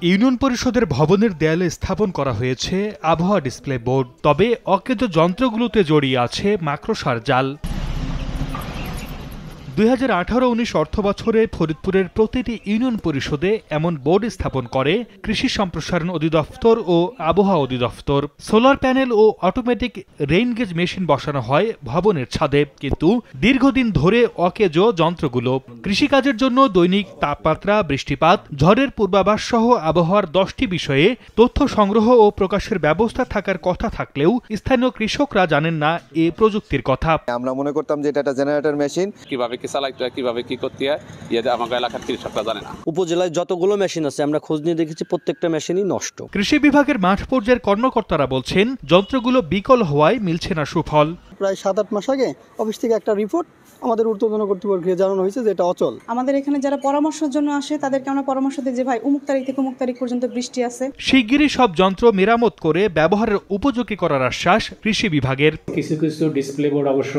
Union পরিষদের ভবনের দেয়ালে স্থাপন করা হয়েছে আবহাওয়া ডিসপ্লে বোর্ড। তবে অকেজ যন্ত্রগুলোতে জড়িয়ে আছে মাকড়সার জাল। 2018-19 অর্থবছরে ফরিদপুরের প্রতিটি ইউনিয়ন পরিষদে এমন বোর্ড স্থাপন করে কৃষি সম্প্রসারণ অধিদপ্তর ও আবহাওয়া অধিদপ্তর। সোলার প্যানেল ও অটোমেটিক রেইনগেজ মেশিন বসানো হয় ভবনের ছাদে, কিন্তু দীর্ঘদিন ধরে অকেজ যন্ত্রগুলো। কৃষিকাজের জন্য দৈনিক তাপমাত্রা, বৃষ্টিপাত, ঝড়ের পূর্বাভাস সহ আবহাওয়ার 10টি বিষয়ে তথ্য সংগ্রহ ও প্রকাশের ব্যবস্থা থাকার কথা থাকলেও স্থানীয় কৃষকরা জানেন না এ প্রযুক্তির কথা। আমরা মনে করতাম যে এটা একটা জেনারেটর মেশিন, কিভাবে কি চালাইতে হয়, কিভাবে কি করতে হয়, আমাদের এলাকার কৃষকরা জানে না। উপজেলায় যতগুলো মেশিন আছে আমরা খোঁজ নিয়ে দেখেছি প্রত্যেকটা মেশিনই নষ্ট। কৃষি বিভাগের মাঠ পর্যায়ের কর্মকর্তারা বলছেন, যন্ত্রগুলো বিকল হওয়ায় মিলছে না সুফল। প্রায় 7-8 মাস আগে অফিস থেকে একটা রিপোর্ট আমাদের ঊর্ধ্বতন কর্তৃপক্ষকে জানানো হয়েছে যে এটা অচল। আমাদের এখানে যারা পরামর্শের জন্য আসে তাদেরকে আমরা পরামর্শ দিই যে ভাই অমুক তারিখ থেকে অমুক তারিখ পর্যন্ত বৃষ্টি আছে। শিগগিরই সব যন্ত্র মেরামত করে ব্যবহারের উপযোগী করার আশ্বাস কৃষি বিভাগের। কিছু কিছু ডিসপ্লে বোর্ড অবশ্য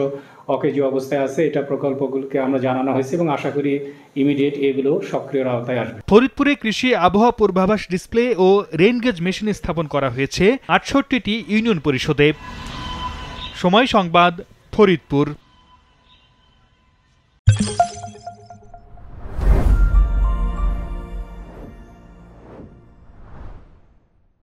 অকেজ অবস্থায় আছে, এটা প্রকল্পগুলোকে আমরা জানানো হয়েছে এবং আশা করি ইমিডিয়েট এগুলো সক্রিয় আওতায় আসবে। ফরিদপুরে কৃষি আবহাওয়া পূর্বাভাস ডিসপ্লে ও রেইনগেজ মেশিন স্থাপন করা হয়েছে 68টি ইউনিয়ন পরিষদে। সময় সংবাদ, ফরিদপুর।